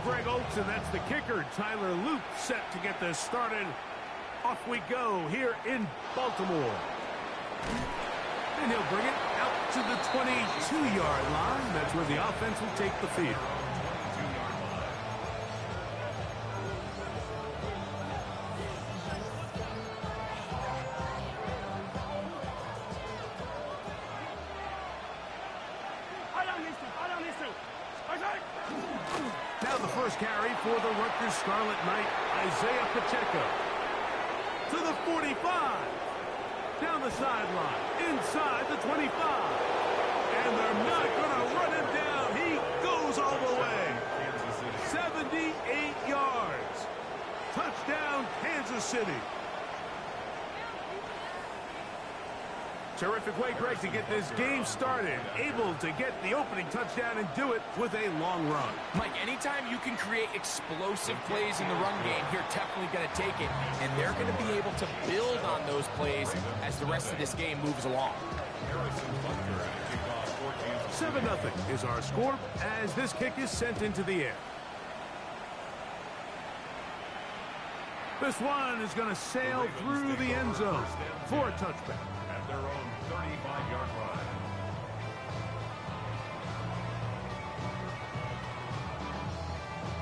Greg Olson. That's the kicker. Tyler Loop set to get this started. Off we go here in Baltimore. And he'll bring it out to the 22-yard line. That's where the offense will take the field. Now the first carry for the Rutgers Scarlet Knight, Isaiah Pacheco. To the 45. Down the sideline. Inside the 25. And they're not going to run him down. He goes all the way. 78 yards. Touchdown, Kansas City. Terrific way, Greg, to get this game started. Able to get the opening touchdown and do it with a long run. Mike, anytime you can create explosive plays in the run game, you're definitely going to take it. And they're going to be able to build on those plays as the rest of this game moves along. 7-0 is our score as this kick is sent into the air. This one is going to sail through the end zone for a touchback. At their own 35-yard line.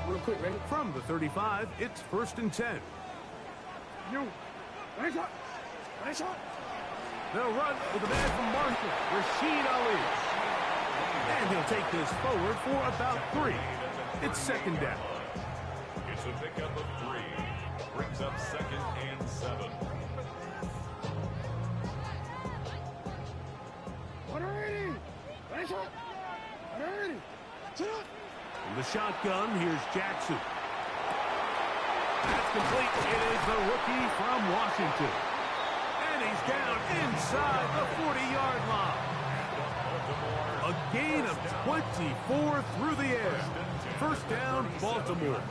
Real quick, ready? From the 35, it's 1st and 10. They'll run with the man from Marshall, Rashid Ali. And he'll take this forward for about 3. It's 2nd down. It's a pickup of 3. Brings up 2nd and 7. In the shotgun, here's Jackson. That's complete. It is the rookie from Washington. And he's down inside the 40-yard line. A gain of 24 through the air. 1st down, Baltimore.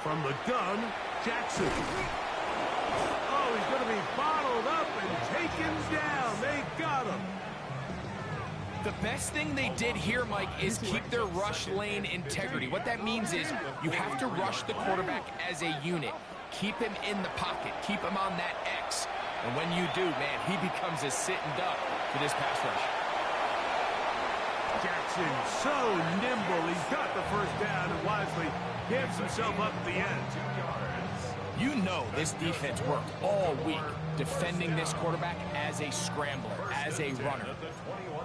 From the gun, Jackson. Oh, he's going to be bottled up and taken down. They got him. The best thing they did here, Mike, is keep their rush lane integrity. What that means is you have to rush the quarterback as a unit. Keep him in the pocket. Keep him on that X. And when you do, man, he becomes a sitting duck for this pass rush. Jackson, so nimble. He's got the 1st down and wisely gives himself up at the end. You know this defense worked all week defending this quarterback as a scrambler, as a runner.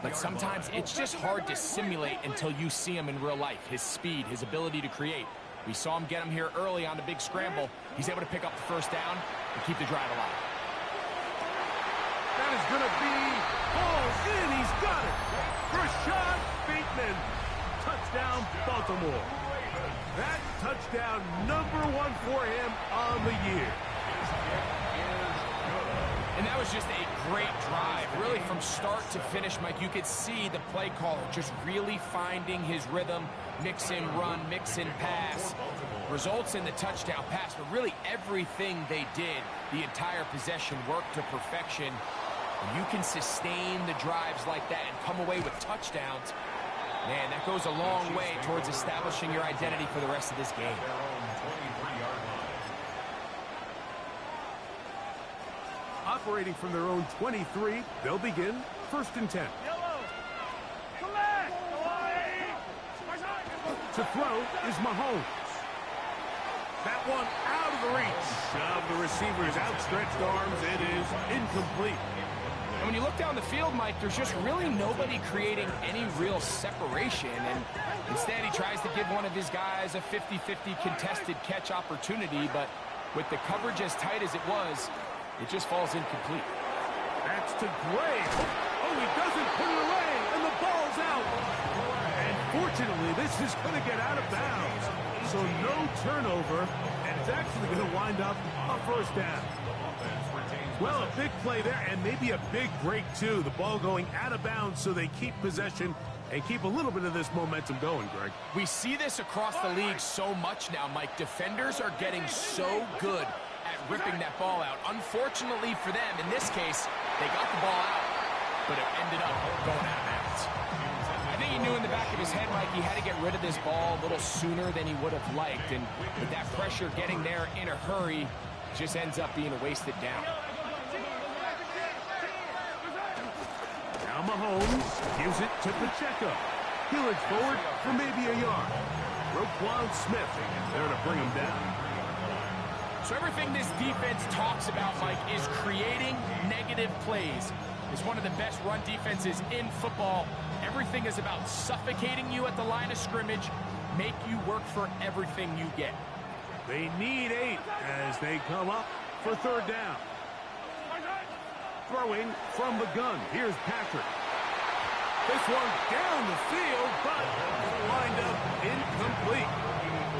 But sometimes it's just hard to simulate until you see him in real life. His speed, his ability to create. We saw him get him here early on the big scramble. He's able to pick up the 1st down and keep the drive alive. That is going to be ball in. He's got it. Rashad Bateman. Touchdown, Baltimore. That touchdown, #1 for him on the year. And that was just a great drive. Really, from start to finish, Mike, you could see the play caller just really finding his rhythm, mix and run, mix and pass. Results in the touchdown pass, but really everything they did, the entire possession worked to perfection. And you can sustain the drives like that and come away with touchdowns. Man, that goes a long way towards establishing your identity for the rest of this game. Operating from their own 23, they'll begin 1st and 10. To throw is Mahomes. That one out of the reach of the receiver's outstretched arms. It is incomplete. And when you look down the field, Mike, there's just really nobody creating any real separation. And instead, he tries to give one of his guys a 50-50 contested catch opportunity. But with the coverage as tight as it was, it just falls incomplete. That's to Gray. Oh, he doesn't put it away, and the ball's out. And fortunately, this is going to get out of bounds. So no turnover, and it's actually going to wind up a 1st down. Well, a big play there, and maybe a big break, too. The ball going out of bounds, so they keep possession and keep a little bit of this momentum going, Greg. We see this across the league so much now, Mike. Defenders are getting so good at ripping that ball out. Unfortunately for them, in this case, they got the ball out, but it ended up going out of bounds. I think he knew in the back of his head, Mike, he had to get rid of this ball a little sooner than he would have liked. And with that pressure getting there in a hurry, just ends up being a wasted down. Now Mahomes gives it to Pacheco. He'll look forward for maybe a yard. Roquan Smith there to bring him down. So everything this defense talks about, Mike, is creating negative plays. It's one of the best run defenses in football. Everything is about suffocating you at the line of scrimmage, make you work for everything you get. They need 8 as they come up for third down. Throwing from the gun. Here's Patrick. This one down the field, but lined up incomplete.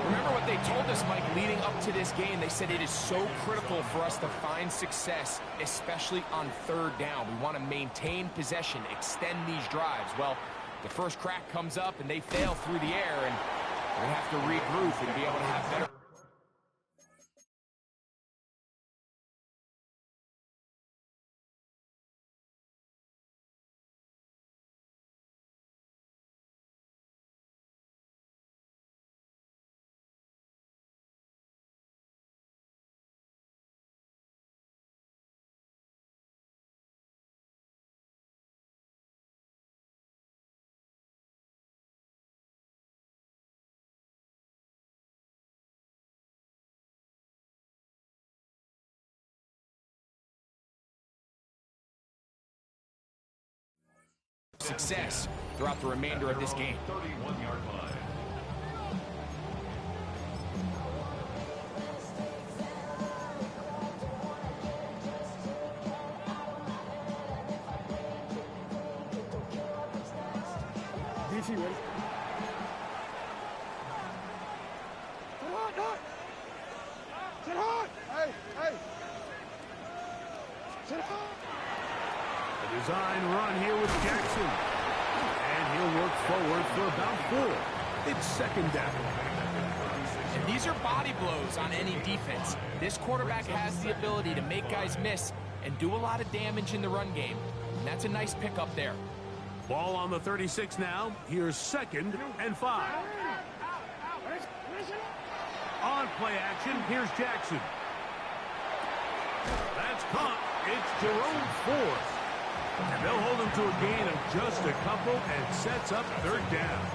Remember what they told us, Mike, leading up to this game. They said it is so critical for us to find success, especially on third down. We want to maintain possession, extend these drives. Well, the first crack comes up, and they fail through the air, and we have to regroup and be able to have better. Success throughout the remainder of this game. 31-yard line. DC ready? Sit hard! Hey, hey! Sit hard! A design run here with Jackson. And he'll work forward for about 4. It's second down. And these are body blows on any defense. This quarterback has the ability to make guys miss and do a lot of damage in the run game. And that's a nice pickup there. Ball on the 36 now. Here's second and 5. On play action, here's Jackson. That's caught. It's Jerome Ford. And they'll hold him to a gain of just a couple and sets up third down.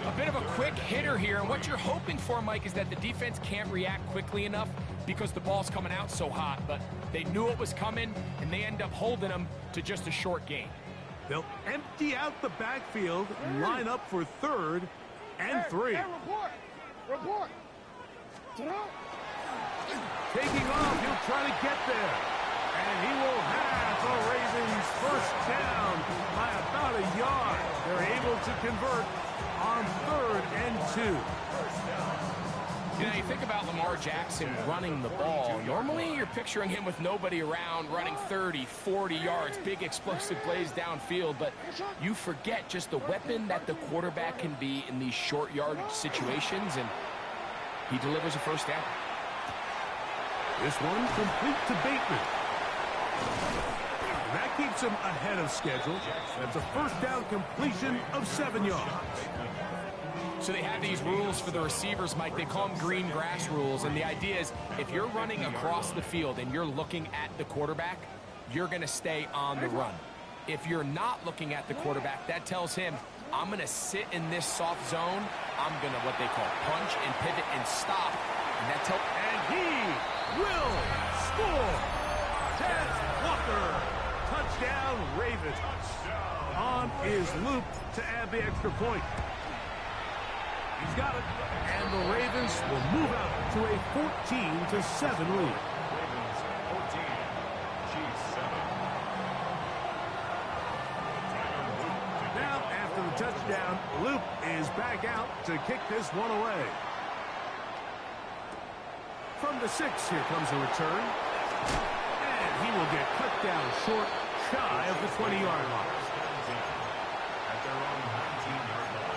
A bit of a quick hitter here, and what you're hoping for, Mike, is that the defense can't react quickly enough because the ball's coming out so hot. But they knew it was coming, and they end up holding them to just a short gain. They'll empty out the backfield and line up for third and 3. Hey, report! Taking off, he'll try to get there. And he will have the Ravens first down by about a yard. They're able to convert on third and 2. You know, you think about Lamar Jackson running the ball. Normally, you're picturing him with nobody around, running 30, 40 yards, big explosive plays downfield, but you forget just the weapon that the quarterback can be in these short yardage situations, and he delivers a first down. This one complete to Bateman. And that keeps him ahead of schedule. That's a first down completion of 7 yards. So they have these rules for the receivers, Mike. They call them green grass rules. And the idea is if you're running across the field and you're looking at the quarterback, you're going to stay on the run. If you're not looking at the quarterback, that tells him, I'm going to sit in this soft zone. I'm going to what they call punch and pivot and stop. And that tells. And he will score. Ted Walker. Touchdown, Ravens. On is Luke to add the extra point. He's got it. And the Ravens will move out to a 14-7 lead. Ravens 14, Chiefs 7. Now, after the touchdown, Luke is back out to kick this one away. From the 6, here comes a return. And he will get cut down short, shy of the 20-yard line. At their own 19-yard line.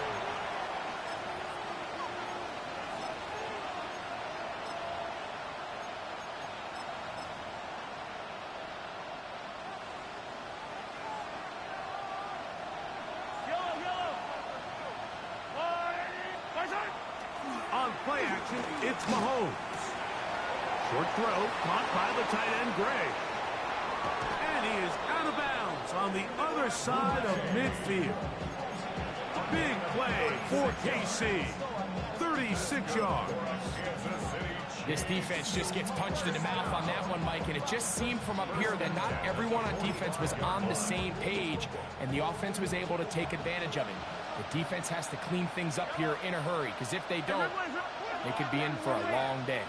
formation, it's Mahomes. Short throw, caught by the tight end, Gray. And he is out of bounds on the other side of midfield. Big play for KC. 36 yards. This defense just gets punched in the mouth on that one, Mike, and it just seemed from up here that not everyone on defense was on the same page, and the offense was able to take advantage of it. The defense has to clean things up here in a hurry, because if they don't, they could be in for a long day.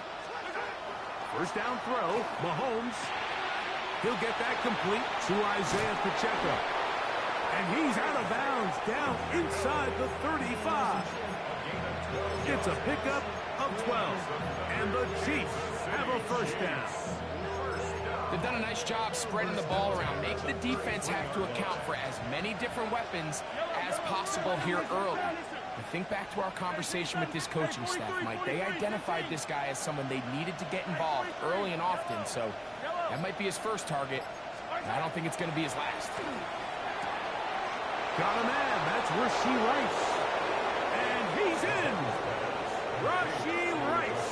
First down throw, Mahomes. He'll get that complete to Isaiah Pacheco. And he's out of bounds down inside the 35. It's a pickup of 12. And the Chiefs have a first down. They've done a nice job spreading the ball around. Make the defense have to account for as many different weapons as possible here early. And think back to our conversation with this coaching staff, Mike. They identified this guy as someone they needed to get involved early and often. So that might be his first target. And I don't think it's going to be his last. Got a man. That's Rashee Rice. And he's in. Rashee Rice.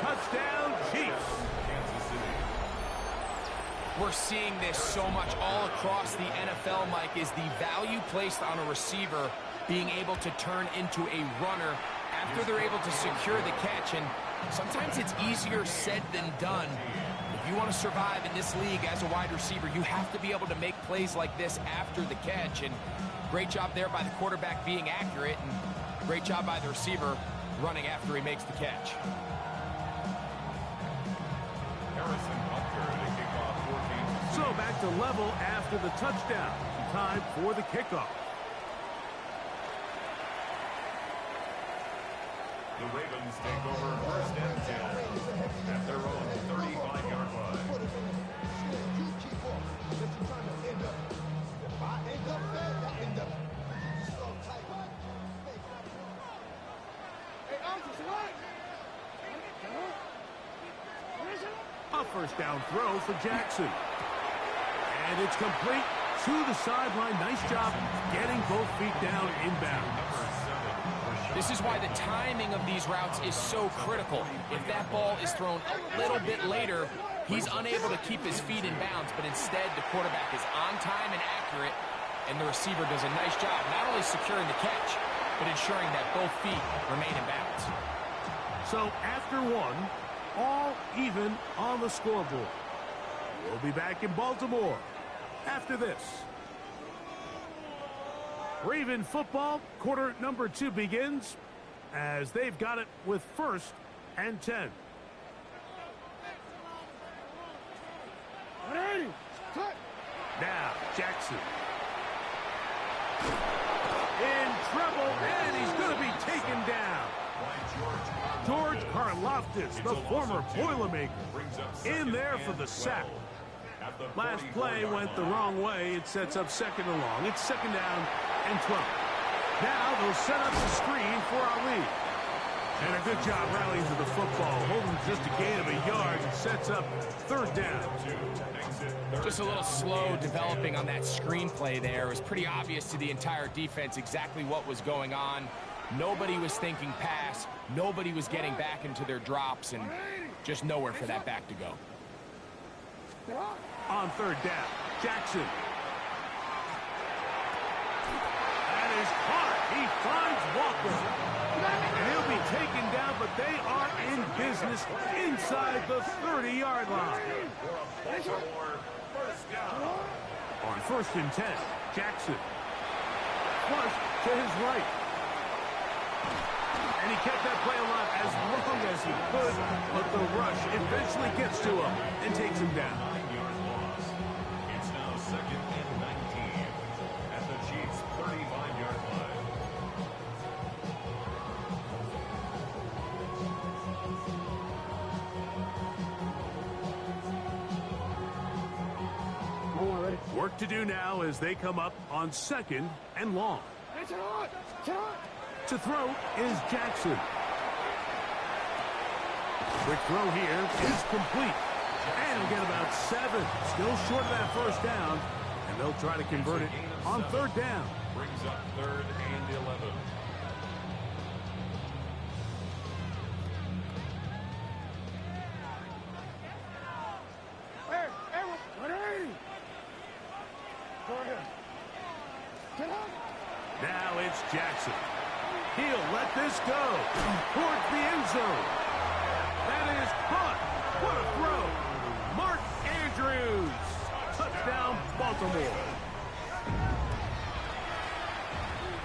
Touchdown, Chiefs. We're seeing this so much all across the NFL, Mike, is the value placed on a receiver being able to turn into a runner after they're able to secure the catch. And sometimes it's easier said than done. If you want to survive in this league as a wide receiver, you have to be able to make plays like this after the catch. And great job there by the quarterback being accurate, and great job by the receiver running after he makes the catch. So back to level after the touchdown. Time for the kickoff. The Ravens take over first and 10 at their own 35-yard line. A first down throw for Jackson. And it's complete to the sideline. Nice job getting both feet down inbound. This is why the timing of these routes is so critical. If that ball is thrown a little bit later, he's unable to keep his feet in bounds, but instead the quarterback is on time and accurate, and the receiver does a nice job not only securing the catch, but ensuring that both feet remain in bounds. So after one, all even on the scoreboard. We'll be back in Baltimore after this. Raven football, quarter number 2 begins as they've got it with first and 10. Now, Jackson. In trouble, and he's going to be taken down. George Karlaftis, the former Boilermaker, in there for the sack. Last play went the wrong way. It sets up second and long. It's second down and 12. Now they'll set up the screen for Ali. And a good job rallying to the football, holding just a gain of a yard. It sets up third down. Just a little slow developing on that screenplay there. It was pretty obvious to the entire defense exactly what was going on. Nobody was thinking pass. Nobody was getting back into their drops, and just nowhere for that back to go. On third down, Jackson. That is caught. He finds Walker. And he'll be taken down, but they are in business inside the 30-yard line. On first and 10, Jackson. Flush to his right. And he kept that play alive as long as he could, but the rush eventually gets to him and takes him down. It's now second and 19 at the Chiefs' 35-yard line. Work to do now as they come up on second and long. To throw is Jackson. Quick throw here is complete. And he'll get about 7. Still short of that first down. And they'll try to convert it on third down. Brings up third and 11. It's Jackson. He'll let this go towards the end zone. That is caught. What a throw. Mark Andrews. Touchdown, Baltimore.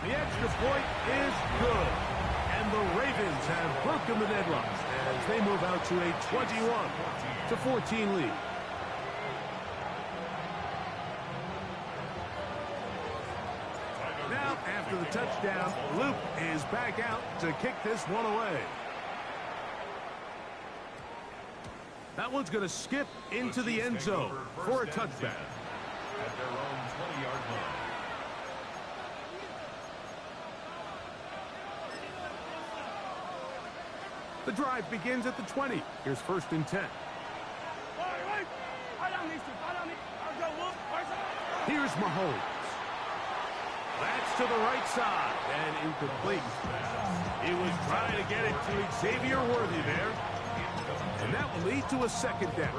The extra point is good. And the Ravens have broken the deadlock as they move out to a 21-14 lead. Now, after the touchdown, Luke is back out to kick this one away. That one's going to skip into the end zone for a touchback. At their own 20-yard line. The drive begins at the 20. Here's 1st and 10. Here's Mahomes. That's to the right side and incomplete. He was trying to get it to Xavier Worthy there. And that will lead to a 2nd down.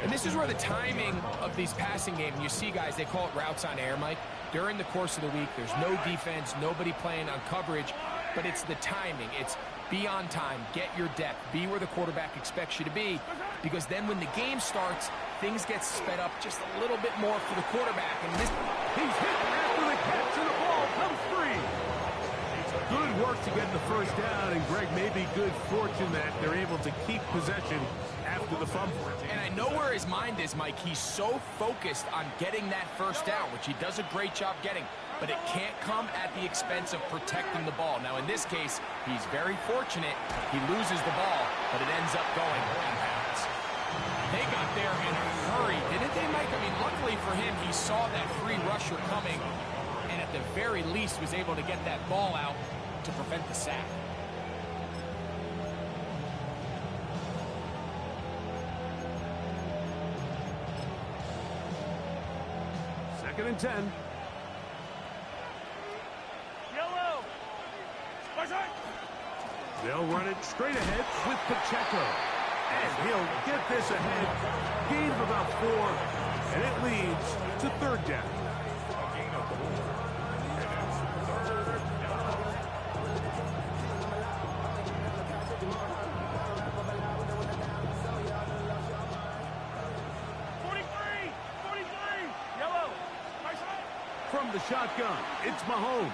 And this is where the timing of these passing games, you see guys, they call it routes on air, Mike. During the course of the week, there's no defense, nobody playing on coverage, but it's the timing. It's be on time, get your depth, be where the quarterback expects you to be, because then when the game starts, things get sped up just a little bit more for the quarterback. And this, he's hit after the catch, and the ball comes free. Good work to get the 1st down, and Greg, maybe good fortune that they're able to keep possession after the fumble. And I know where his mind is, Mike. He's so focused on getting that 1st down, which he does a great job getting, but it can't come at the expense of protecting the ball. Now, in this case, he's very fortunate. He loses the ball, but it ends up going out of bounds. They got there in a hurry, didn't they, Mike? I mean, luckily for him, he saw that free rusher coming, and at the very least was able to get that ball out to prevent the sack. Second and 10. Yellow. They'll run it straight ahead with Pacheco. And he'll get this ahead. Gain of about 4. And it leads to 3rd down. From the shotgun, it's Mahomes.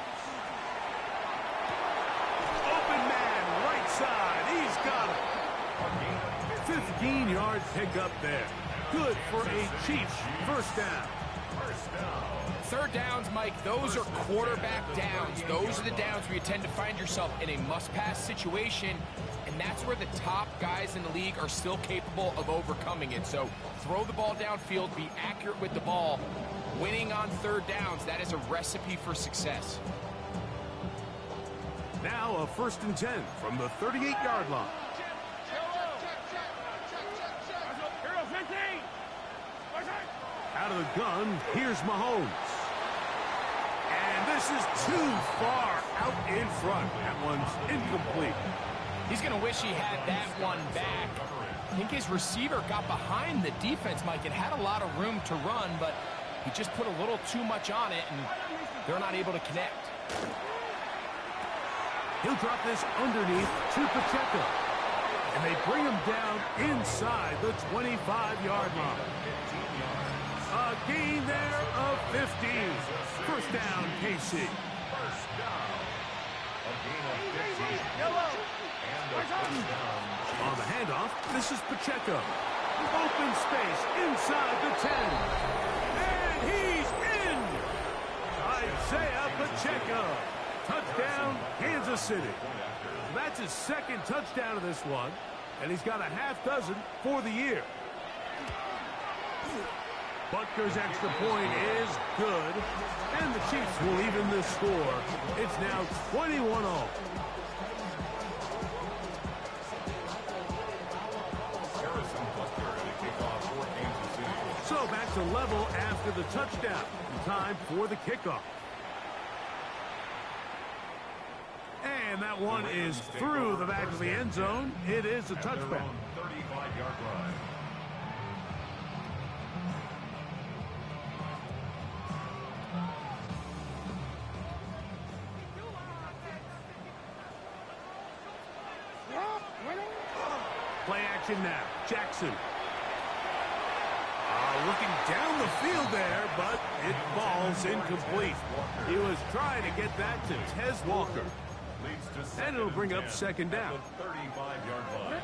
Open man, right side. He's got it. 15-yard pickup there. Good for a Chiefs 1st down. 3rd downs, Mike, those are quarterback downs. Those are the downs where you tend to find yourself in a must-pass situation, and that's where the top guys in the league are still capable of overcoming it. So throw the ball downfield, be accurate with the ball. Winning on 3rd downs, that is a recipe for success. Now a 1st and 10 from the 38-yard line. Out of the gun, here's Mahomes. And this is too far out in front. That one's incomplete. He's going to wish he had that one back. I think his receiver got behind the defense, Mike. It had a lot of room to run, but he just put a little too much on it, and they're not able to connect. He'll drop this underneath to Pacheco. And they bring him down inside the 25-yard line. A gain there of 15. 1st down, KC. 1st down. A gain of 15. And a 1st down. On the handoff, this is Pacheco. Open space inside the 10. And he's in! Isaiah Pacheco. Touchdown, Kansas City. That's his 2nd touchdown of this one, and he's got a half dozen for the year. Butker's extra point is good, and the Chiefs will even the score. It's now 21-all. So back to level after the touchdown. Time for the kickoff. And that one is through the back of the end zone. It is a touchback. 35-yard line. Play action now. Jackson. Looking down the field there, but it falls incomplete. He was trying to get that to Tez Walker. And it'll bring up second down. 35-yard line.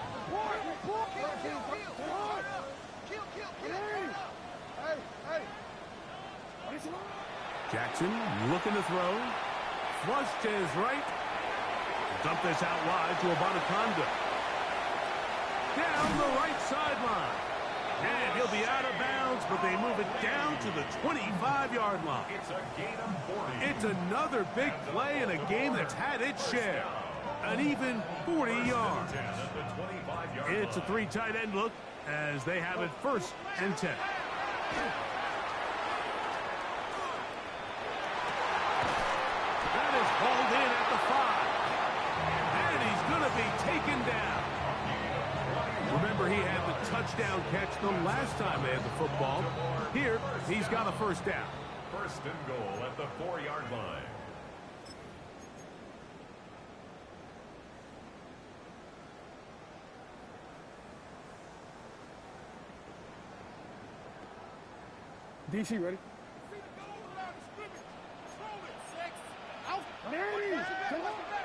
Jackson looking to throw. Flush to his right. Dump this out wide to Abanaconda. Down the right sideline. And he'll be out of bounds, but they move it down to the 25-yard line. It's a gain of 40. It's another big play in a game that's had its share. An even 40 yards. It's a three tight end look as they have it 1st and 10. That is hauled in at the 5. And he's going to be taken down. Remember, he had the touchdown catch the last time they had the football. Here, he's got a 1st down. 1st and goal at the 4-yard line. DC, ready?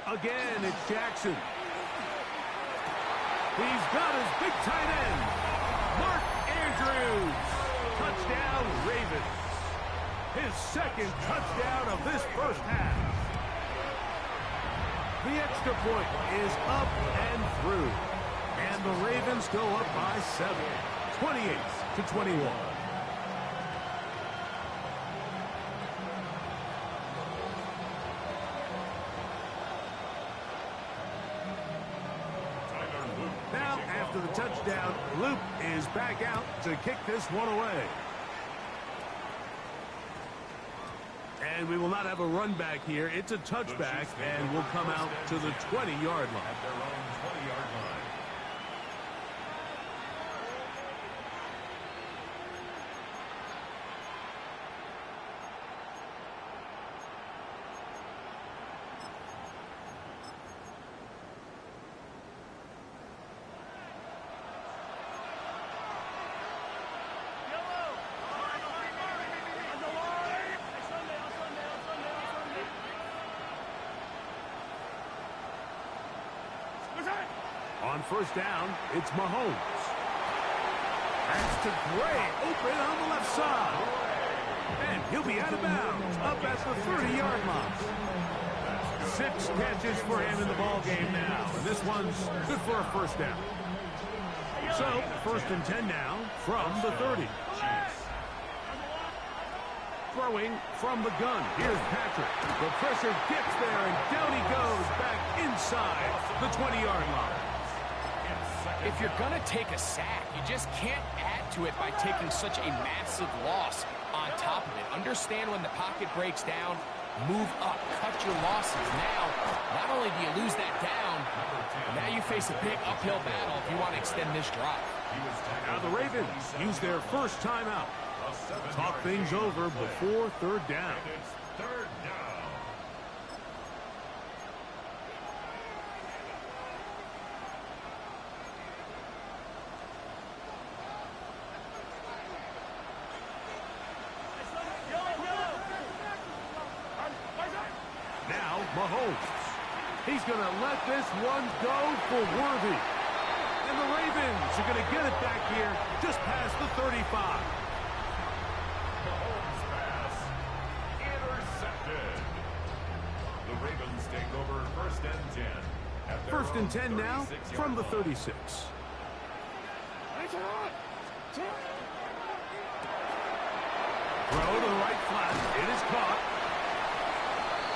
Again, it's Jackson. He's got his big tight end, Mark Andrews. Touchdown, Ravens. His 2nd touchdown of this 1st half. The extra point is up and through. And the Ravens go up by 7, 28-21. Now, after the touchdown, Luke is back out to kick this one away. And we will not have a run back here. It's a touchback, and we'll come out to the 20-yard line. At their own 20-yard line. On 1st down, it's Mahomes. That's to Gray, open on the left side. And he'll be out of bounds, up at the 30-yard line. 6 catches for him in the ball game now. And this one's good for a 1st down. So, 1st and 10 now from the 30. Throwing from the gun. Here's Patrick. The pressure gets there, and down he goes back inside the 20-yard line. If you're going to take a sack, you just can't add to it by taking such a massive loss on top of it. Understand when the pocket breaks down, move up, cut your losses. Now, not only do you lose that down, now you face a big uphill battle if you want to extend this drive. Now the Ravens use their 1st timeout. Talk things over before 3rd down. It's 3rd down. Now Mahomes. He's going to let this one go for Worthy. And the Ravens are going to get it back here just past the 35. Mahomes pass intercepted. The Ravens take over 1st and 10. At their 1st and 10 now 36-yard from the line. 36. Throw to the right flat. It is caught.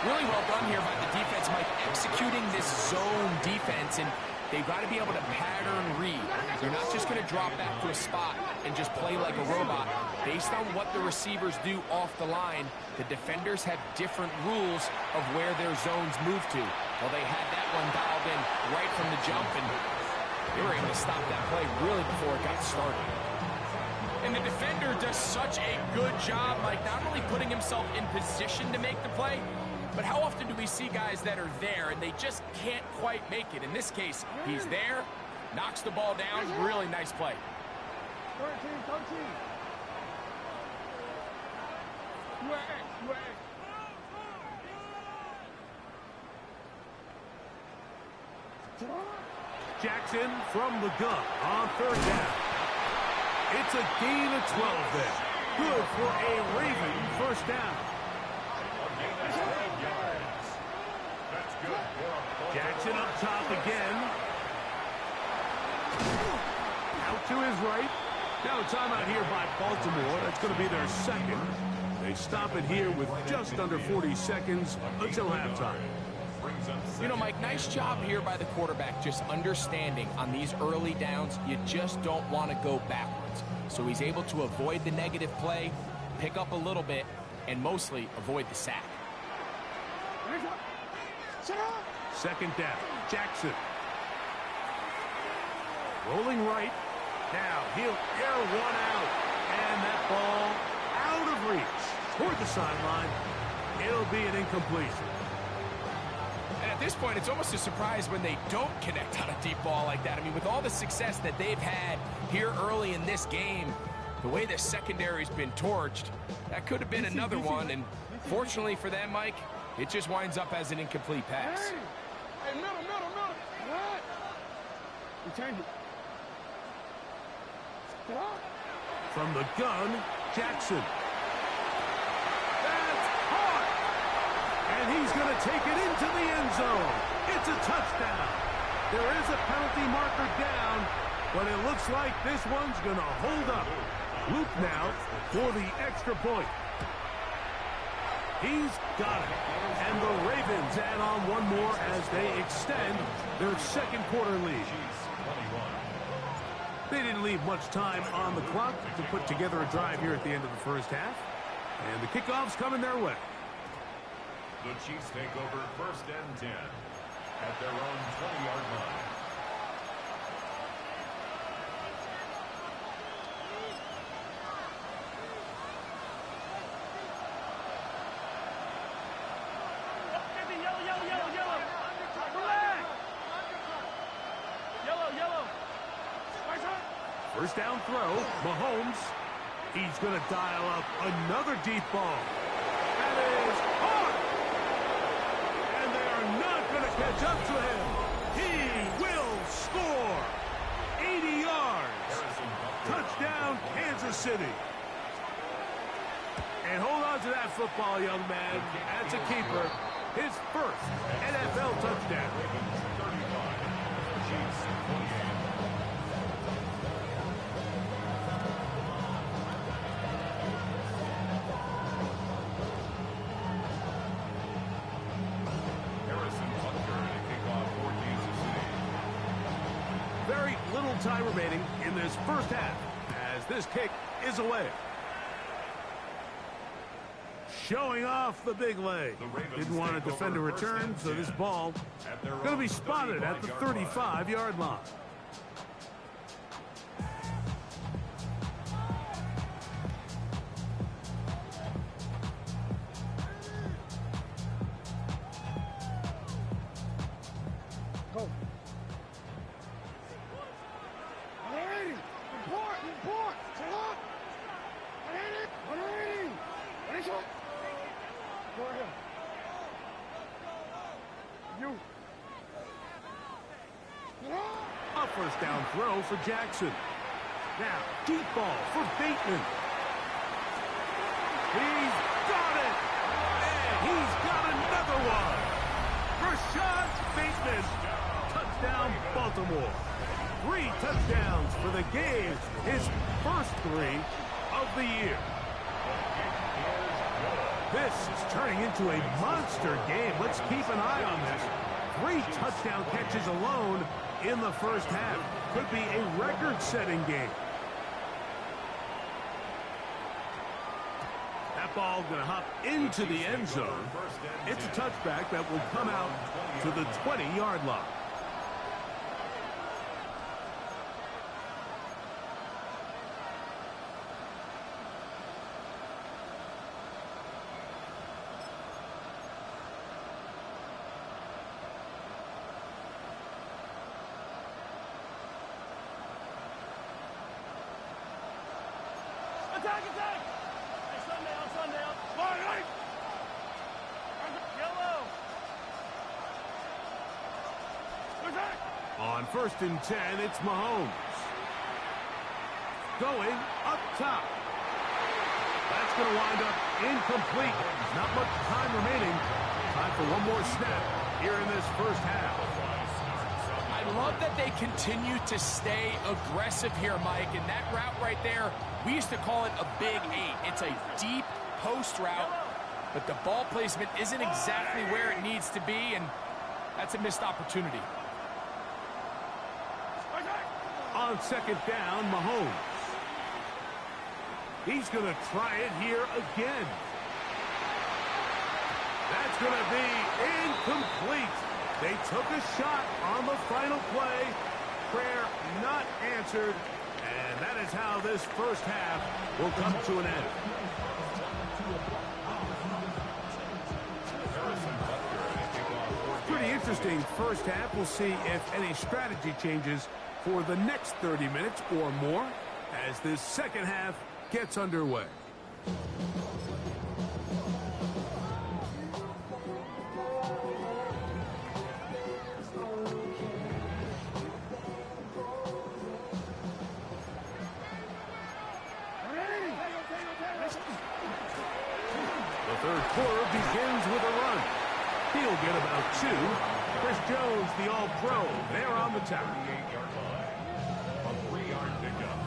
Really well done here by the defense, Mike, executing this zone defense, and they've got to be able to pattern read. You're not just going to drop back to a spot and just play like a robot. Based on what the receivers do off the line, the defenders have different rules of where their zones move to. Well, they had that one dialed in right from the jump, and they were able to stop that play really before it got started. And the defender does such a good job, Mike, not only putting himself in position to make the play, but how often do we see guys that are there and they just can't quite make it? In this case, he's there, Knocks the ball down. Really nice play. 13. UAA. Jackson from the gun on third down. It's a gain of 12 there. Good for a Raven first down. That's good for a Jackson up top again. Out to his right. Now a timeout here by Baltimore. That's going to be their second. They stop it here with just under 40 seconds until halftime. You know, Mike, nice job here by the quarterback, just understanding on these early downs, you just don't want to go backwards. So he's able to avoid the negative play, pick up a little bit, and mostly avoid the sack. Second down. Jackson. Rolling right. Now he'll air one out. And that ball out of reach toward the sideline. It'll be an incompletion. And at this point, it's almost a surprise when they don't connect on a deep ball like that. I mean, with all the success that they've had here early in this game, the way the secondary's been torched, that could have been another one. And fortunately for them, Mike, it just winds up as an incomplete pass. Hey, middle. What? We change it. From the gun, Jackson. That's hard. And he's going to take it into the end zone. It's a touchdown. There is a penalty marker down, but it looks like this one's going to hold up. Luke now for the extra point. He's got it. And the Ravens add on one more as they extend their second quarter lead. They didn't leave much time on the clock to put together a drive here at the end of the first half. And the kickoff's coming their way. The Chiefs take over first and 10 at their own 20-yard line. First down throw, Mahomes. He's going to dial up another deep ball. That is hard. And they are not going to catch up to him. He will score. 80 yards. Touchdown, Kansas City. And hold on to that football, young man. That's a keeper. His first NFL touchdown. Very little time remaining in this first half as this kick is away. Showing off the big leg. Didn't want to defend a return, so this ball going to be spotted at the 35-yard line. Go. Report. Set up. 180. Ready, shot. Go ahead. You. A first down throw for Jackson. Now, deep ball for Bateman. He's got it. And he's got another one. Rashad Bateman. Touchdown, Baltimore. 3 touchdowns for the game. His first 3 of the year. This is turning into a monster game. Let's keep an eye on this. 3 touchdown catches alone in the first half. Could be a record-setting game. That ball going to hop into the end zone. It's a touchback that will come out to the 20-yard line. Attack, attack! Hey, sundown, sundown. Line, line. Yellow. Attack! On 1st and 10, it's Mahomes. Going up top. That's going to wind up incomplete. Not much time remaining. Time for one more snap here in this first half. I love that they continue to stay aggressive here, Mike. And that route right there, we used to call it a big 8. It's a deep post route, but the ball placement isn't exactly where it needs to be, and that's a missed opportunity. On 2nd down, Mahomes. He's going to try it here again. That's going to be incomplete. They took a shot on the final play. Prayer not answered. And that is how this first half will come to an end. Pretty interesting first half. We'll see if any strategy changes for the next 30 minutes or more as this second half gets underway. The third quarter begins with a run. He'll get about 2. Chris Jones, the All-Pro, there on the tower. A 3-yard pickup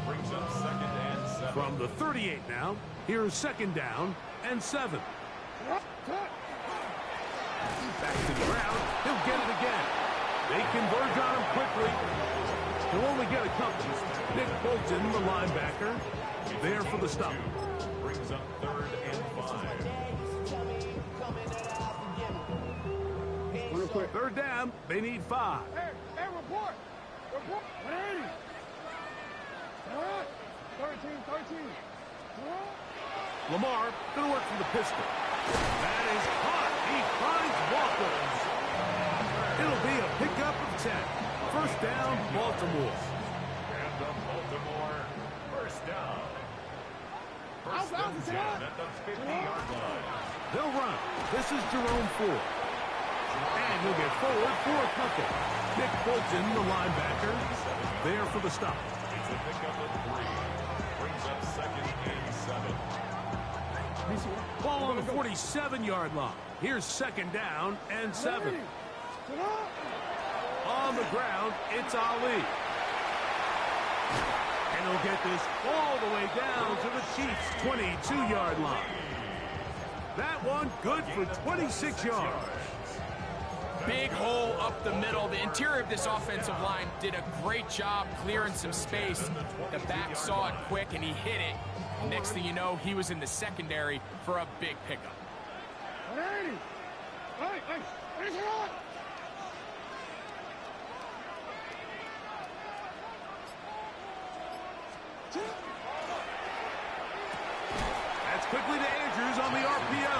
brings up 2nd and 7. From the 38 now, here's 2nd down and 7. Back to the ground. He'll get it again. They converge on him quickly. He'll only get a couple. Nick Bolton, the linebacker, there for the stop. Brings up 3rd and 5. Real quick. 3rd down. They need 5. Hey, report. Report. 180. 13. Lamar going to work from the pistol. That is caught. He finds Walker. It'll be a pickup of 10. 1st down, Baltimore. And the Baltimore 1st down. 1st and 10 at the 50-yard line. They'll run. This is Jerome Ford. And he'll get forward for a couple. Nick Bolton, the linebacker, there for the stop. It's a pickup of 3. Brings up 2nd and 7. Ball on the 47-yard line. Here's 2nd down and 7. On the ground, it's Ali. And he'll get this all the way down to the Chiefs' 22-yard line. That one good for 26 yards. Big hole up the middle. The interior of this offensive line did a great job clearing some space. The back saw it quick, and he hit it. Next thing you know, he was in the secondary for a big pickup. 180. Hey, finish it on. That's quickly to Andrews on the RPO.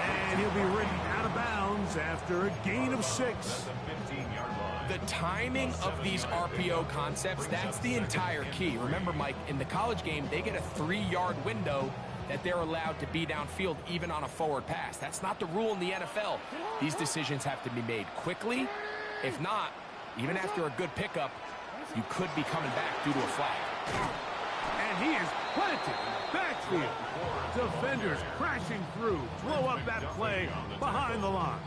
And he'll be ridden out of bounds after a gain of 6. The timing of these RPO concepts, that's the entire key. Remember, Mike, in the college game, they get a 3-yard window that they're allowed to be downfield even on a forward pass. That's not the rule in the NFL. These decisions have to be made quickly. If not, even after a good pickup, you could be coming back due to a flag. And he is planted backfield. Defenders crashing through. Blow up that play behind the line.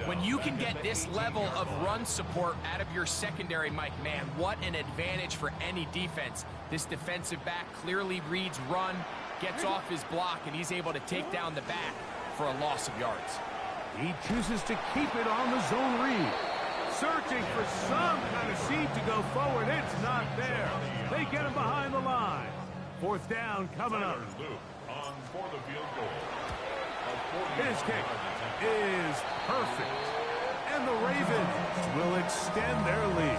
When you can get this level of run support out of your secondary, Mike, man, what an advantage for any defense. This defensive back clearly reads run, gets off his block, and he's able to take down the back for a loss of yards. He chooses to keep it on the zone read. Searching for some kind of seed to go forward. It's not there. They get him behind the line. 4th down coming up. On for the field goal. His kick is perfect. And the Ravens will extend their lead.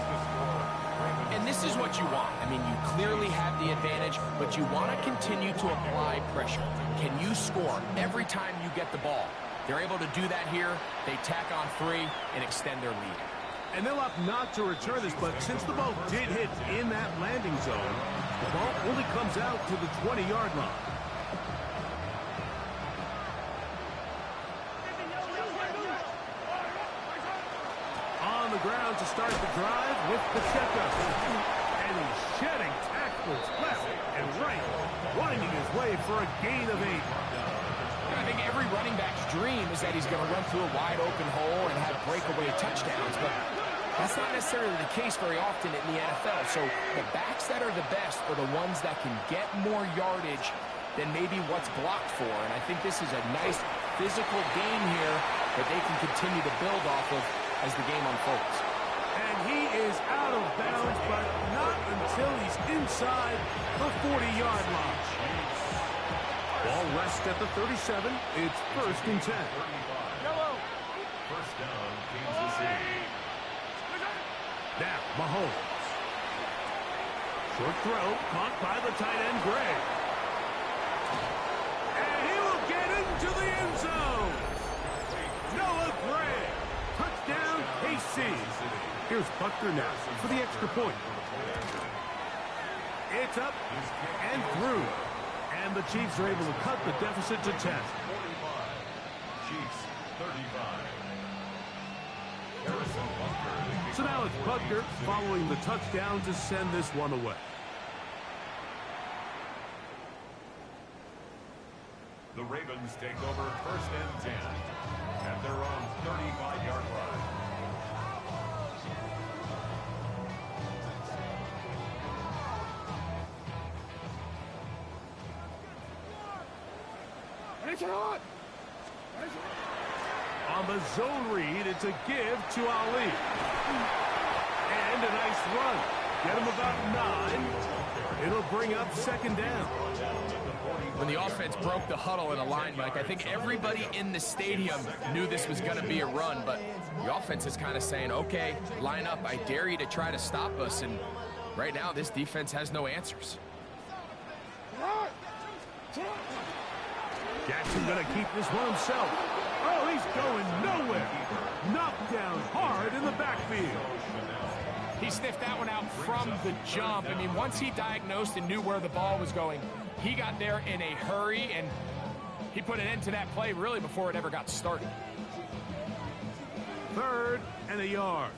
And this is what you want. I mean, you clearly have the advantage, but you want to continue to apply pressure. Can you score every time you get the ball? They're able to do that here. They tack on 3 and extend their lead. And they'll opt not to return this, but since the ball did hit in that landing zone, The ball only comes out to the 20-yard line. On the ground to start the drive with Pacheco. And he's shedding tackles left and right, winding his way for a gain of 8. I think every running back's dream is that he's going to run through a wide open hole and have breakaway touchdowns, but that's not necessarily the case very often in the NFL. So the backs that are the best are the ones that can get more yardage than maybe what's blocked for. And I think this is a nice physical game here that they can continue to build off of as the game unfolds. And he is out of bounds, but not until he's inside the 40-yard line. Ball rests at the 37. It's 1st and 10. Yellow. First down, Kansas City. Now, Mahomes. Short throw, caught by the tight end, Gray. And he will get into the end zone. Noah Gray. Touchdown, KC. Here's Buckner now for the extra point. It's up and through. And the Chiefs are able to cut the deficit to 10. 45. Chiefs, 35. Harrison Buckner. So now it's Buckner following the touchdown to send this one away. The Ravens take over 1st and 10 at their own 35-yard line. On the zone read, it's a give to Ali. And a nice run. Get him about 9. It'll bring up 2nd down. When the offense broke the huddle in a line, Mike, I think everybody in the stadium knew this was going to be a run, but the offense is kind of saying, okay, line up. I dare you to try to stop us. And right now, this defense has no answers. Jackson going to keep this one himself. Oh, he's going nowhere. Knocked down hard in the backfield. He sniffed that one out from the jump. I mean, once he diagnosed and knew where the ball was going, he got there in a hurry, and he put an end to that play really before it ever got started. 3rd and a yard.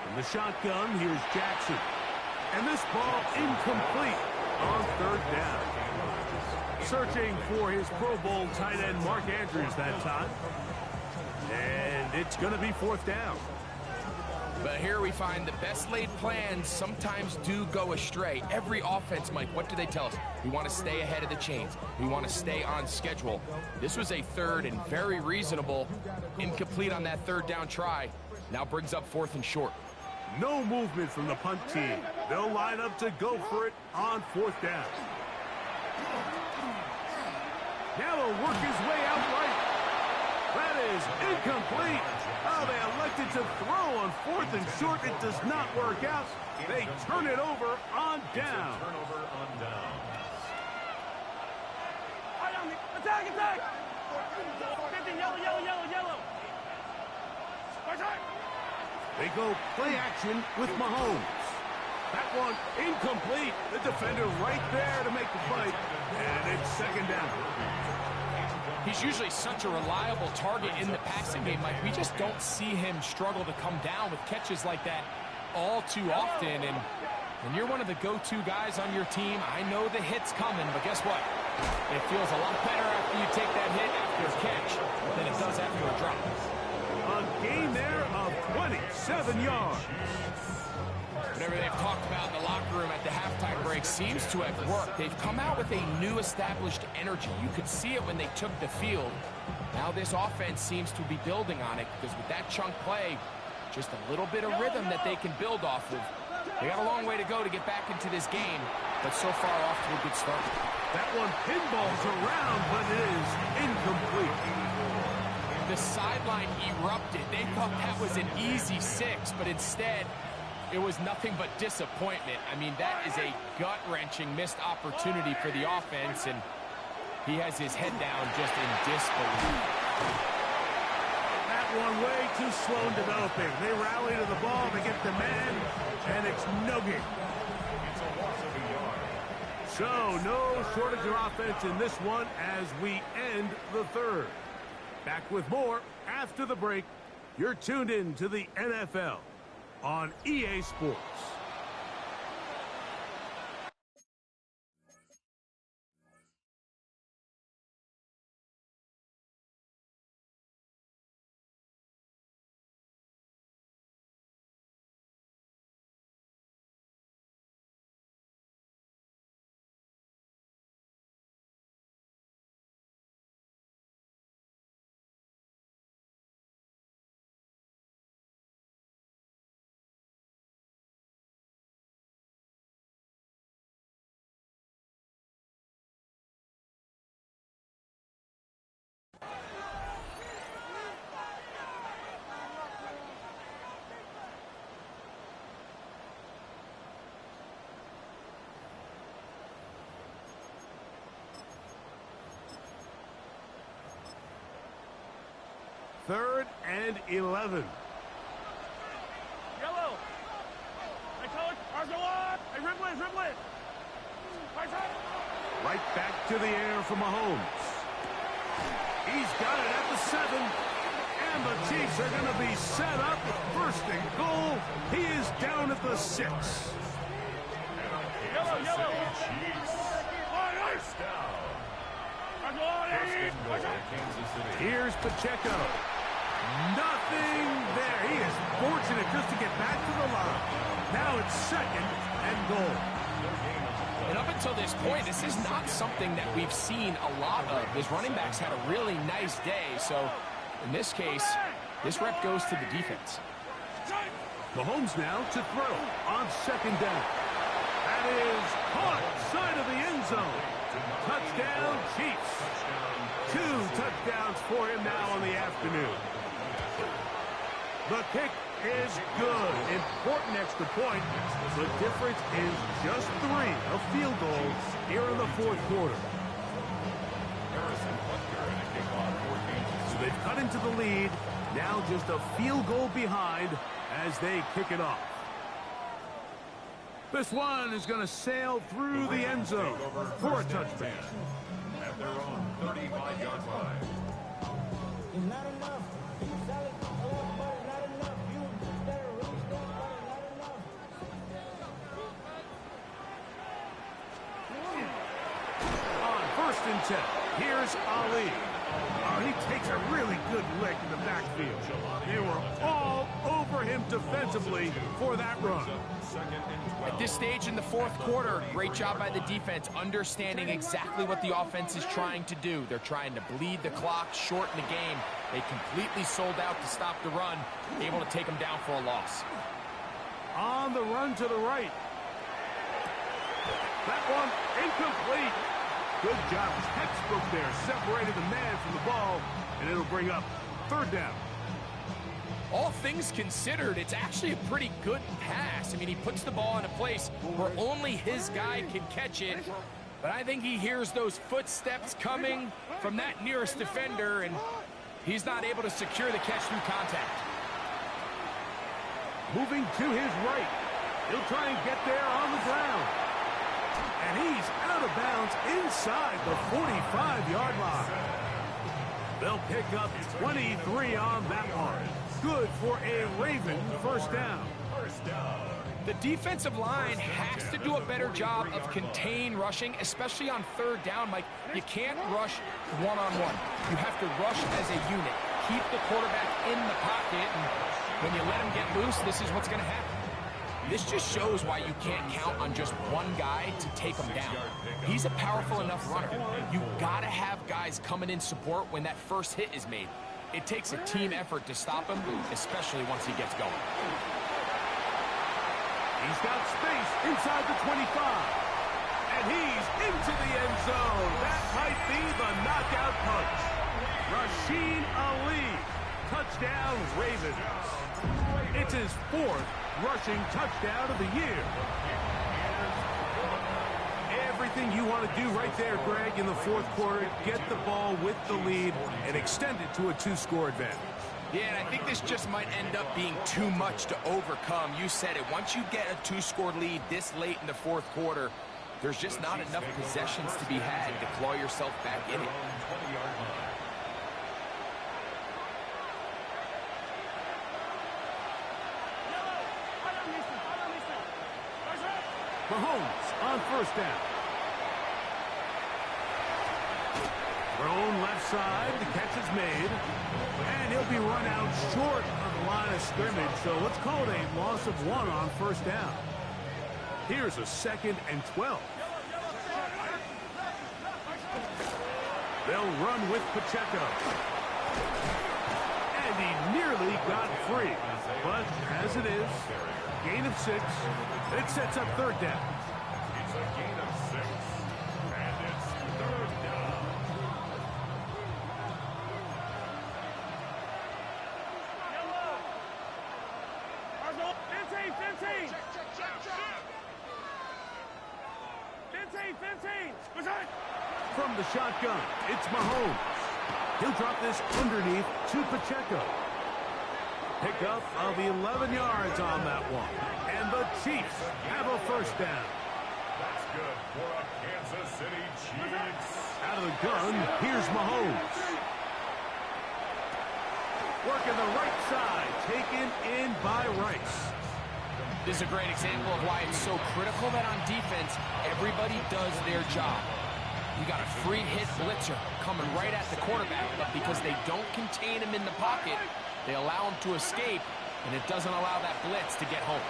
From the shotgun, here's Jackson. And this ball incomplete on 3rd down. Searching for his Pro Bowl tight end Mark Andrews that time. And it's going to be 4th down. But here we find the best laid plans sometimes do go astray. Every offense, Mike, what do they tell us? We want to stay ahead of the chains. We want to stay on schedule. This was a 3rd and very reasonable. Incomplete on that 3rd down try. Now brings up 4th and short. No movement from the punt team. They'll line up to go for it on 4th down. Now he'll work his way out right. That is incomplete. Oh, they elected to throw on 4th and short. It does not work out. They turn it over on down. Turnover on downs. Attack, attack! 50, yellow, yellow, yellow, yellow. They go play action with Mahomes. That one incomplete. The defender right there to make the fight. And it's 2nd down. He's usually such a reliable target in the passing game, Mike. We just don't see him struggle to come down with catches like that all too often. And when you're one of the go-to guys on your team, I know the hit's coming, but guess what? It feels a lot better after you take that hit after a catch than it does after a drop. A gain there of 27 yards. Whatever they've talked about in the locker room at the halftime break seems to have worked. They've come out with a new established energy. You could see it when they took the field. Now this offense seems to be building on it because with that chunk play, just a little bit of rhythm that they can build off of. They got a long way to go to get back into this game, but so far off to a good start. That one pinballs around, but it is incomplete. The sideline erupted. They thought that was an easy 6, but instead, it was nothing but disappointment. I mean, that is a gut-wrenching missed opportunity for the offense, and he has his head down just in disbelief. That one way too slow in developing. They rally to the ball, they get the man, and it's no gain. It's a loss of a yard. So, no shortage of offense in this one as we end the third. Back with more after the break. You're tuned in to the NFL on EA Sports. Third and 11. Yellow. Hey, coach. Ours go up. Hey, dribble it, dribble it. Right side. Right back to the air for Mahomes. He's got it at the 7. And the Chiefs are going to be set up. First and goal. He is down at the 6. Yellow, yellow. Chiefs. First down. Ours go on. First and goal, Kansas City. Here's Pacheco. Nothing there. He is fortunate just to get back to the line. Now it's second and goal. And up until this point, this is not something that we've seen a lot of. His running backs had a really nice day. So in this case, this rep goes to the defense. Mahomes now to throw on second down. That is caught side of the end zone. Touchdown, Chiefs. 2 touchdowns for him now on the afternoon. The kick is good. Important extra point. The difference is just 3 of field goals here in the fourth quarter. So they've cut into the lead. Now just a field goal behind as they kick it off. This one is going to sail through the end zone for a touchdown. At their own 35-yard line. It's not enough. He's solid, but it's not enough. You better really stand by it, not enough. On first and 10, here's Ali. Oh, he takes a really good lick in the backfield. They were all over him defensively for that run. At this stage in the fourth quarter, great job by the defense, understanding exactly what the offense is trying to do. They're trying to bleed the clock, shorten the game. They completely sold out to stop the run, able to take them down for a loss. On the run to the right. That one incomplete. Good job. Textbook there. Separated the man from the ball, and it'll bring up third down. All things considered, it's actually a pretty good pass. I mean, he puts the ball in a place where only his guy can catch it. But I think he hears those footsteps coming from that nearest defender, and he's not able to secure the catch through contact. Moving to his right. He'll try and get there on the ground. And he's out of bounds inside the 45-yard line. They'll pick up 23 on that one. Good for a Raven first down. The defensive line has to do a better job of contain rushing, especially on third down. Mike, you can't rush one-on-one. You have to rush as a unit. Keep the quarterback in the pocket, and when you let him get loose, this is what's going to happen. This just shows why you can't count on just one guy to take him down. He's a powerful enough runner. You got to have guys coming in support when that first hit is made. It takes a team effort to stop him, especially once he gets going. He's got space inside the 25. And he's into the end zone. That might be the knockout punch. Rasheen Ali. Touchdown, Ravens. It's his 4th rushing touchdown of the year. Everything you want to do right there, Greg, in the fourth quarter, get the ball with the lead and extend it to a 2-score advantage. Yeah, and I think this just might end up being too much to overcome. You said it. Once you get a 2-score lead this late in the fourth quarter, there's just not enough possessions to be had to claw yourself back in it. Mahomes on first down. Thrown left side, the catch is made, and he'll be run out short of the line of scrimmage, so let's call it a loss of 1 on first down. Here's a 2nd and 12. They'll run with Pacheco. And he nearly got free, but as it is, gain of 6, it sets up 3rd down. It's a gain of 6, and it's 3rd down. Arsenal, 15, 15. 15. From the shotgun, it's Mahomes. He'll drop this underneath to Pacheco. Pickup of 11 yards on that one. And the Chiefs have a first down. That's good for a Kansas City Chiefs. Out of the gun, here's Mahomes. Working the right side, taken in by Rice. This is a great example of why it's so critical that on defense, everybody does their job. You got a free hit blitzer coming right at the quarterback, but because they don't contain him in the pocket, they allow him to escape, and it doesn't allow that blitz to get home.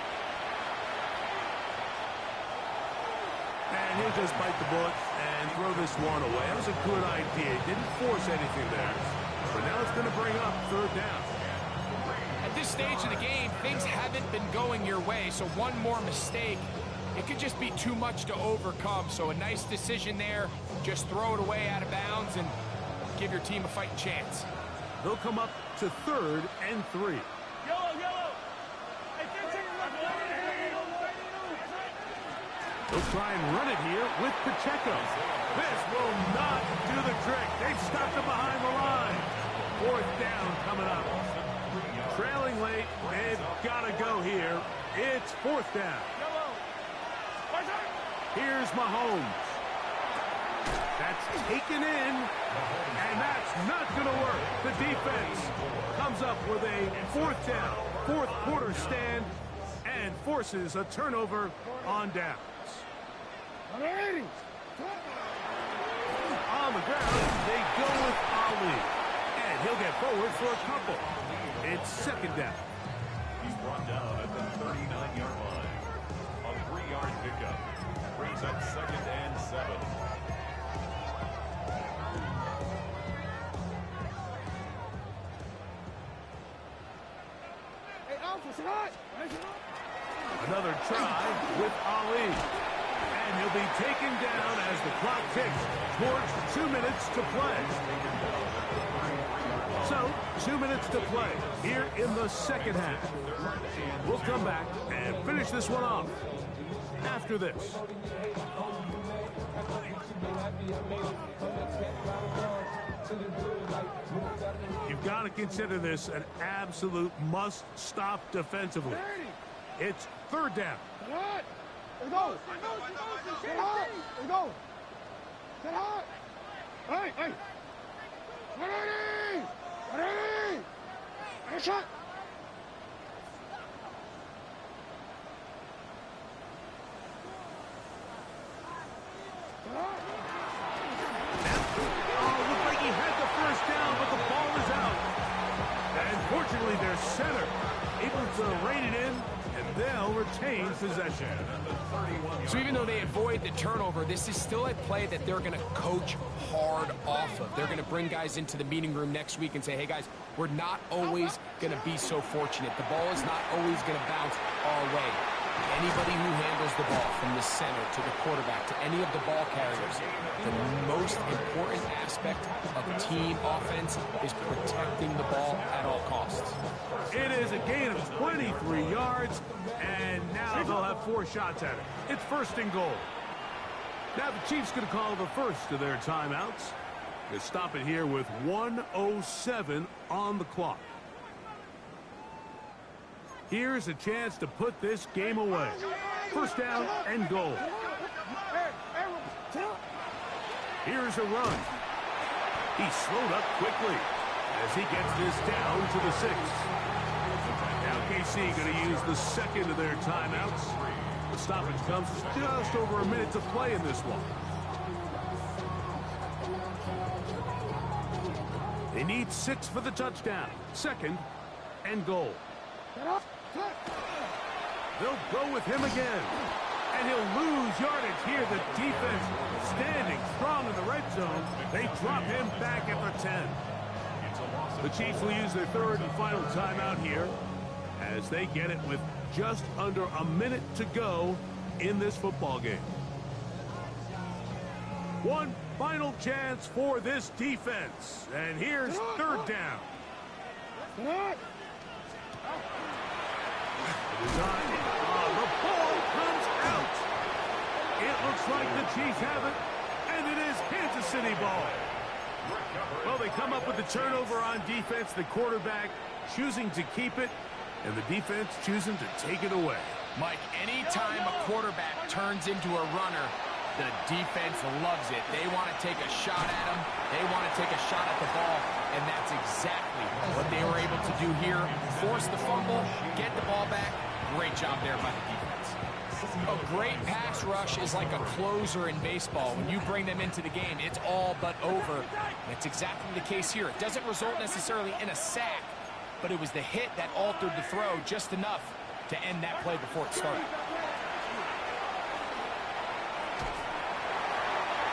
And he'll just bite the bullet and throw this one away. That was a good idea. Didn't force anything there. But now it's going to bring up 3rd down. At this stage of the game, things haven't been going your way, so one more mistake, it could just be too much to overcome. So a nice decision there. Just throw it away out of bounds and give your team a fighting chance. They'll come up to 3rd and 3. Yellow. They'll try and run it here with Pacheco. This will not do the trick. They've stopped him behind the line. 4th down coming up. Trailing late, they've got to go here. It's 4th down. Here's Mahomes. That's taken in, and that's not going to work. The defense comes up with a 4th down, 4th quarter stand, and forces a turnover on downs. On the ground, they go with Ali, and he'll get forward for a couple. It's 2nd down. He's brought down at the 39-yard line. A 3-yard pickup brings up 2nd and 7. Another try with Ali. And he'll be taken down as the clock ticks towards 2 minutes to play. So, 2 minutes to play here in the 2nd half. We'll come back and finish this one off after this. You've got to consider this an absolute must-stop defensively. It's 3rd down. Let's go. Get hot. Let's go. Get hot. Hey. Ready. Hey, shot. Looked like he had the 1st down, but the ball is out. And fortunately, their center able to rein it in, and they'll retain possession. So even though they avoid the turnover, this is still a play that they're going to coach hard off of. They're going to bring guys into the meeting room next week and say, hey, guys, we're not always going to be so fortunate. The ball is not always going to bounce our way. Anybody who handles the ball from the center to the quarterback to any of the ball carriers, the most important aspect of team offense is protecting the ball at all costs. It is a gain of 23 yards, and now they'll have 4 shots at it. It's 1st and goal. Now the Chiefs going to call the first of their timeouts. They stop it here with 1:07 on the clock. Here's a chance to put this game away. First down and goal. Here's a run. He slowed up quickly as he gets this down to the 6. Now KC going to use the second of their timeouts. The stoppage comes just over a minute to play in this one. They need 6 for the touchdown. Second and goal. They'll go with him again. And he'll lose yardage here. The defense standing strong in the red zone. They drop him back at the 10. The Chiefs will use their third and final timeout here as they get it with just under a minute to go in this football game. One final chance for this defense. And here's third down. The ball comes out. It looks like the Chiefs have it, and it is Kansas City ball. Well, they come up with the turnover on defense, the quarterback choosing to keep it, and the defense choosing to take it away. Mike, anytime a quarterback turns into a runner, the defense loves it. They want to take a shot at him. They want to take a shot at the ball, and that's exactly what they were able to do here. Force the fumble, get the ball back. Great job there by the defense. A great pass rush is like a closer in baseball. When you bring them into the game, it's all but over. That's exactly the case here. It doesn't result necessarily in a sack, but it was the hit that altered the throw just enough to end that play before it started.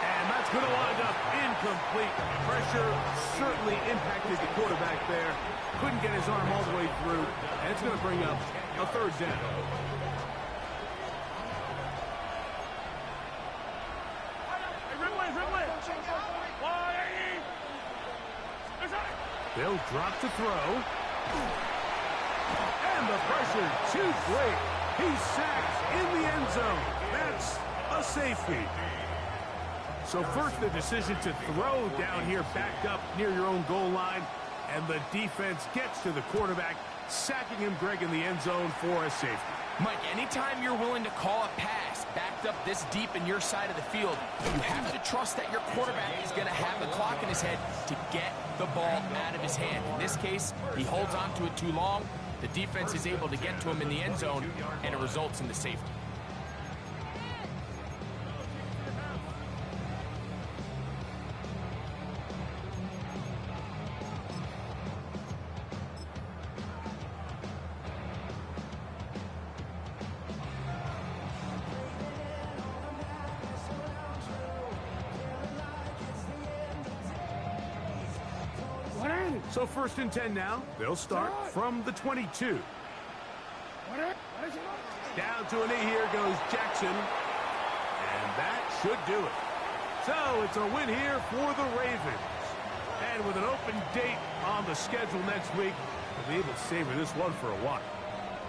And that's going to wind up incomplete. Pressure certainly impacted the quarterback there. Couldn't get his arm all the way through. And it's going to bring up a third down. They'll drop to throw. And the pressure too great. He's sacked in the end zone. That's a safety. So first the decision to throw down here backed up near your own goal line. And the defense gets to the quarterback, sacking him, Greg, in the end zone for a safety. Mike, anytime you're willing to call a pass backed up this deep in your side of the field, you have to trust that your quarterback is going to have the clock in his head to get the ball out of his hand. In this case, he holds on to it too long. The defense is able to get to him in the end zone, and it results in the safety. So first and 10 now. They'll start from the 22. Down to a knee here goes Jackson. And that should do it. So it's a win here for the Ravens. And with an open date on the schedule next week, they'll be able to savor this one for a while.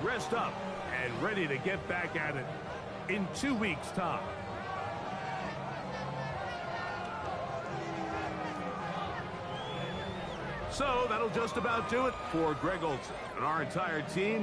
Rest up and ready to get back at it in 2 weeks' time. So that'll just about do it for Greg Olson and our entire team.